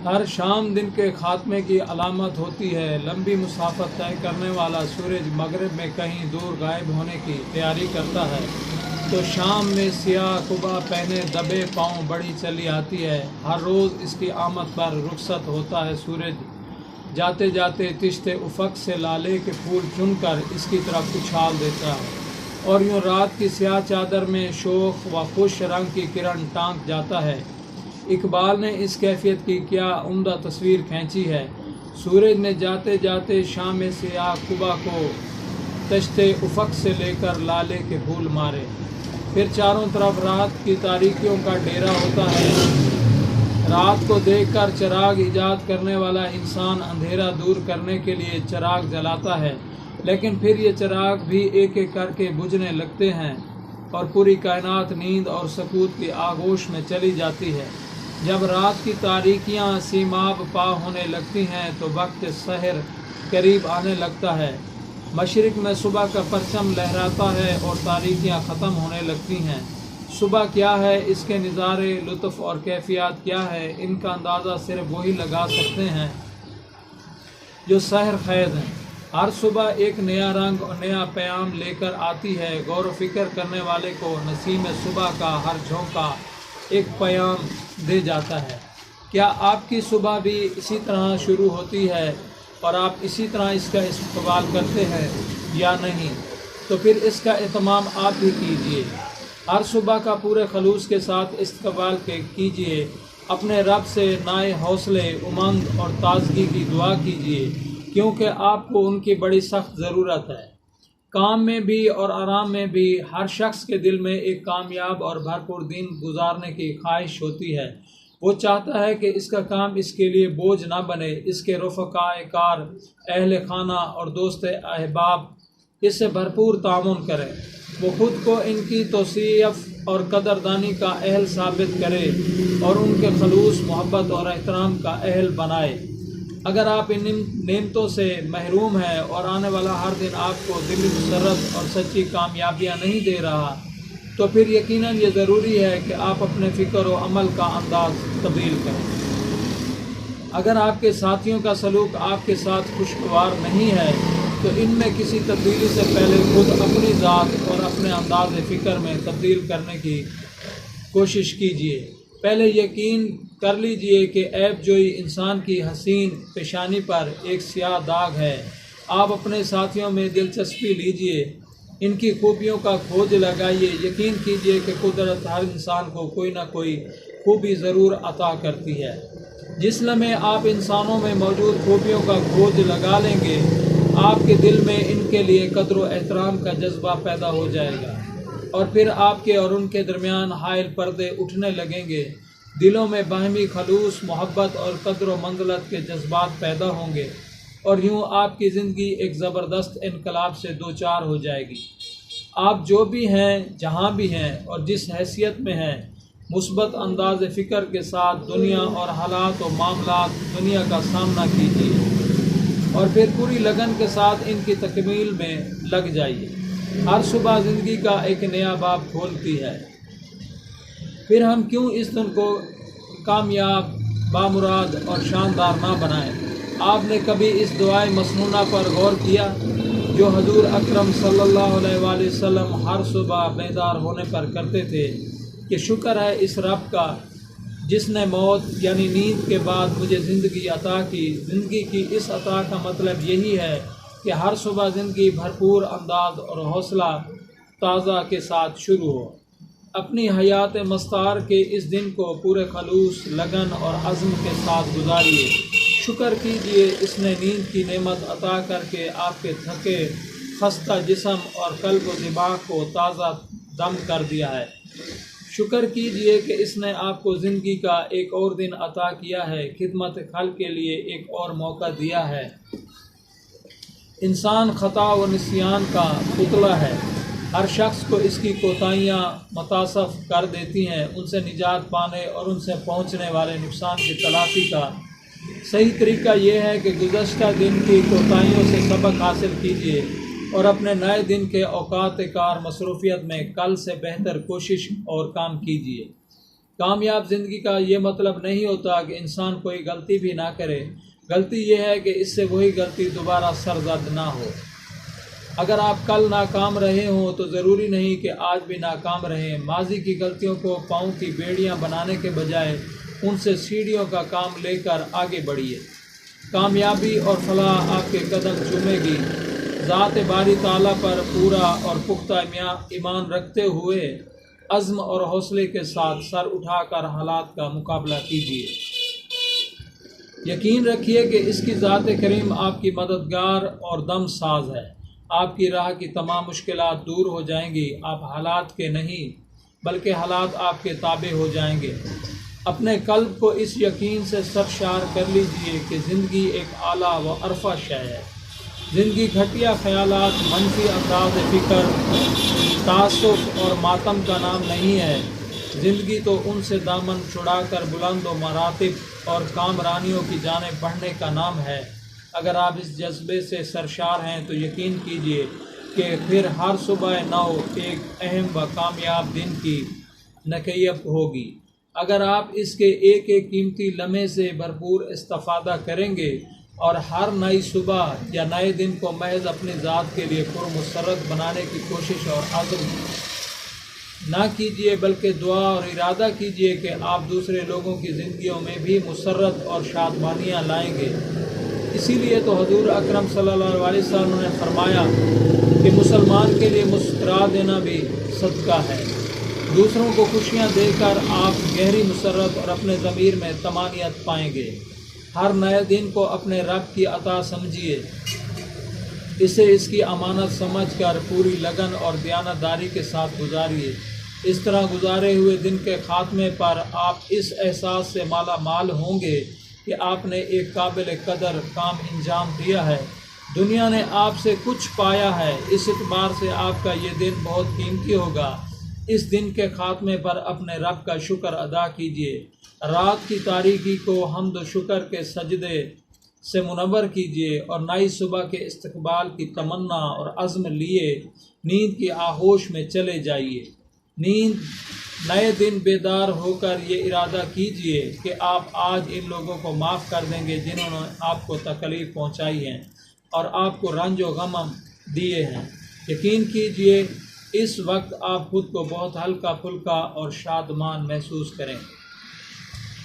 ہر شام دن کے خاتمے کی علامت ہوتی ہے۔ لمبی مسافت طے کرنے والا سورج مغرب میں کہیں دور غائب ہونے کی تیاری کرتا ہے تو شام میں سیاہ قبا پہنے دبے پاؤں بڑھی چلی آتی ہے۔ ہر روز اس کی آمد پر رخصت ہوتا ہے سورج، جاتے جاتے تشت افق سے لالے کے پھول چن کر اس کی طرف اچھال دیتا ہے، اور یوں رات کی سیاہ چادر میں شوخ و خوش رنگ کی کرن ٹانک جاتا ہے۔ اقبال نے اس کیفیت کی کیا عمدہ تصویر کھینچی ہے۔ سورج نے جاتے جاتے شام سیاہ قبا کو تشت افق سے لے کر لالے کے پھول مارے، پھر چاروں طرف رات کی تاریکیوں کا ڈیرا ہوتا ہے۔ رات کو دیکھ کر چراغ ایجاد کرنے والا انسان اندھیرا دور کرنے کے لیے چراغ جلاتا ہے، لیکن پھر یہ چراغ بھی ایک ایک کر کے بجھنے لگتے ہیں اور پوری کائنات نیند اور سکوت کی آغوش میں چلی جاتی ہے۔ جب رات کی تاریکیاں سیماب پا ہونے لگتی ہیں تو وقت سحر قریب آنے لگتا ہے۔ مشرق میں صبح کا پرچم لہراتا ہے اور تاریکیاں ختم ہونے لگتی ہیں۔ صبح کیا ہے، اس کے نظارے، لطف اور کیفیات کیا ہے، ان کا اندازہ صرف وہی لگا سکتے ہیں جو سحر خیز ہیں۔ ہر صبح ایک نیا رنگ اور نیا پیام لے کر آتی ہے۔ غور و فکر کرنے والے کو نسیم صبح کا ہر جھونکا ایک پیام دے جاتا ہے۔ کیا آپ کی صبح بھی اسی طرح شروع ہوتی ہے اور آپ اسی طرح اس کا استقبال کرتے ہیں یا نہیں؟ تو پھر اس کا اہتمام آپ بھی کیجیے۔ ہر صبح کا پورے خلوص کے ساتھ استقبال کیجیے۔ اپنے رب سے نئے حوصلے، امنگ اور تازگی کی دعا کیجیے، کیونکہ آپ کو ان کی بڑی سخت ضرورت ہے۔ کام میں بھی اور آرام میں بھی ہر شخص کے دل میں ایک کامیاب اور بھرپور دن گزارنے کی خواہش ہوتی ہے۔ وہ چاہتا ہے کہ اس کا کام اس کے لیے بوجھ نہ بنے، اس کے رفقائے کار، اہل خانہ اور دوست احباب اس سے بھرپور تعاون کریں۔ وہ خود کو ان کی توصیف اور قدردانی کا اہل ثابت کرے اور ان کے خلوص، محبت اور احترام کا اہل بنائے۔ اگر آپ ان نعمتوں سے محروم ہیں اور آنے والا ہر دن آپ کو دلی مسرت اور سچی کامیابیاں نہیں دے رہا، تو پھر یقیناً یہ ضروری ہے کہ آپ اپنے فکر و عمل کا انداز تبدیل کریں۔ اگر آپ کے ساتھیوں کا سلوک آپ کے ساتھ خوشگوار نہیں ہے تو ان میں کسی تبدیلی سے پہلے خود اپنی ذات اور اپنے انداز فکر میں تبدیل کرنے کی کوشش کیجیے۔ پہلے یقین کر لیجئے کہ عیب جوئی انسان کی حسین پیشانی پر ایک سیاہ داغ ہے۔ آپ اپنے ساتھیوں میں دلچسپی لیجئے، ان کی خوبیوں کا کھوج لگائیے۔ یقین کیجئے کہ قدرت ہر انسان کو کوئی نہ کوئی خوبی ضرور عطا کرتی ہے۔ جس لمحے آپ انسانوں میں موجود خوبیوں کا کھوج لگا لیں گے، آپ کے دل میں ان کے لیے قدر و احترام کا جذبہ پیدا ہو جائے گا، اور پھر آپ کے اور ان کے درمیان حائل پردے اٹھنے لگیں گے۔ دلوں میں باہمی خلوص، محبت اور قدر و منزلت کے جذبات پیدا ہوں گے، اور یوں آپ کی زندگی ایک زبردست انقلاب سے دوچار ہو جائے گی۔ آپ جو بھی ہیں، جہاں بھی ہیں اور جس حیثیت میں ہیں، مثبت انداز فکر کے ساتھ دنیا اور حالات و معاملات دنیا کا سامنا کیجیے، اور پھر پوری لگن کے ساتھ ان کی تکمیل میں لگ جائیے۔ ہر صبح زندگی کا ایک نیا باب کھولتی ہے۔ پھر ہم کیوں اس دن کو کامیاب، بامراد اور شاندار نہ بنائیں؟ آپ نے کبھی اس دعائے مسنونہ پر غور کیا جو حضور اکرم صلی اللہ علیہ وآلہ وسلم ہر صبح بیدار ہونے پر کرتے تھے کہ شکر ہے اس رب کا جس نے موت یعنی نیند کے بعد مجھے زندگی عطا کی۔ زندگی کی اس عطا کا مطلب یہی ہے کہ ہر صبح زندگی بھرپور انداز اور حوصلہ تازہ کے ساتھ شروع ہو۔ اپنی حیات مستعار کے اس دن کو پورے خلوص، لگن اور عزم کے ساتھ گزاریے۔ شکر کیجئے اس نے نیند کی نعمت عطا کر کے آپ کے تھکے خستہ جسم اور قلب و دماغ کو تازہ دم کر دیا ہے۔ شکر کیجئے کہ اس نے آپ کو زندگی کا ایک اور دن عطا کیا ہے، خدمت خلق کے لیے ایک اور موقع دیا ہے۔ انسان خطا و نسیان کا پتلا ہے۔ ہر شخص کو اس کی کوتاہیاں متصف کر دیتی ہیں۔ ان سے نجات پانے اور ان سے پہنچنے والے نقصان کی تلافی کا صحیح طریقہ یہ ہے کہ گزشتہ دن کی کوتاہیوں سے سبق حاصل کیجیے اور اپنے نئے دن کے اوقات کار مصروفیت میں کل سے بہتر کوشش اور کام کیجیے۔ کامیاب زندگی کا یہ مطلب نہیں ہوتا کہ انسان کوئی غلطی بھی نہ کرے، غلطی یہ ہے کہ اس سے وہی غلطی دوبارہ سرزد نہ ہو۔ اگر آپ کل ناکام رہے ہوں تو ضروری نہیں کہ آج بھی ناکام رہیں۔ ماضی کی غلطیوں کو پاؤں کی بیڑیاں بنانے کے بجائے ان سے سیڑھیوں کا کام لے کر آگے بڑھیے۔ کامیابی اور فلاح آپ کے قدم چومے گی۔ ذات باری تعالیٰ پر پورا اور پختہ ایمان رکھتے ہوئے عزم اور حوصلے کے ساتھ سر اٹھا کر حالات کا مقابلہ کیجیے۔ یقین رکھیے کہ اس کی ذات کریم آپ کی مددگار اور دم ساز ہے۔ آپ کی راہ کی تمام مشکلات دور ہو جائیں گی۔ آپ حالات کے نہیں بلکہ حالات آپ کے تابع ہو جائیں گے۔ اپنے قلب کو اس یقین سے سرشار کر لیجئے کہ زندگی ایک اعلیٰ و عرفہ شے ہے۔ زندگی گھٹیا خیالات، منفی انداز فکر، تعصب اور ماتم کا نام نہیں ہے۔ زندگی تو ان سے دامن چھڑا کر بلند و مراتب اور کامرانیوں کی جانب بڑھنے کا نام ہے۔ اگر آپ اس جذبے سے سرشار ہیں تو یقین کیجئے کہ پھر ہر صبح نو ایک اہم و کامیاب دن کی نکیب ہوگی۔ اگر آپ اس کے ایک ایک قیمتی لمحے سے بھرپور استفادہ کریں گے اور ہر نئی صبح یا نئے دن کو محض اپنی ذات کے لیے پرمسرت بنانے کی کوشش اور عزم نہ کیجیے بلکہ دعا اور ارادہ کیجیے کہ آپ دوسرے لوگوں کی زندگیوں میں بھی مسرت اور شادمانیاں لائیں گے۔ اسی لیے تو حضور اکرم صلی اللہ علیہ وسلم نے فرمایا کہ مسلمان کے لیے مسکرا دینا بھی صدقہ ہے۔ دوسروں کو خوشیاں دے کر آپ گہری مسرت اور اپنے ضمیر میں طمانینت پائیں گے۔ ہر نئے دن کو اپنے رب کی عطا سمجھیے، اسے اس کی امانت سمجھ کر پوری لگن اور دیانتداری کے ساتھ گزاریے۔ اس طرح گزارے ہوئے دن کے خاتمے پر آپ اس احساس سے مالا مال ہوں گے کہ آپ نے ایک قابل قدر کام انجام دیا ہے، دنیا نے آپ سے کچھ پایا ہے۔ اس اعتبار سے آپ کا یہ دن بہت قیمتی ہوگا۔ اس دن کے خاتمے پر اپنے رب کا شکر ادا کیجیے۔ رات کی تاریکی کو حمد و شکر کے سجدے سے منور کیجیے اور نئی صبح کے استقبال کی تمنا اور عزم لیے نیند کی آغوش میں چلے جائیے۔ نئے دن بیدار ہو کر یہ ارادہ کیجیے کہ آپ آج ان لوگوں کو معاف کر دیں گے جنہوں نے آپ کو تکلیف پہنچائی ہے اور آپ کو رنج و غم دیے ہیں۔ یقین کیجیے اس وقت آپ خود کو بہت ہلکا پھلکا اور شادمان محسوس کریں۔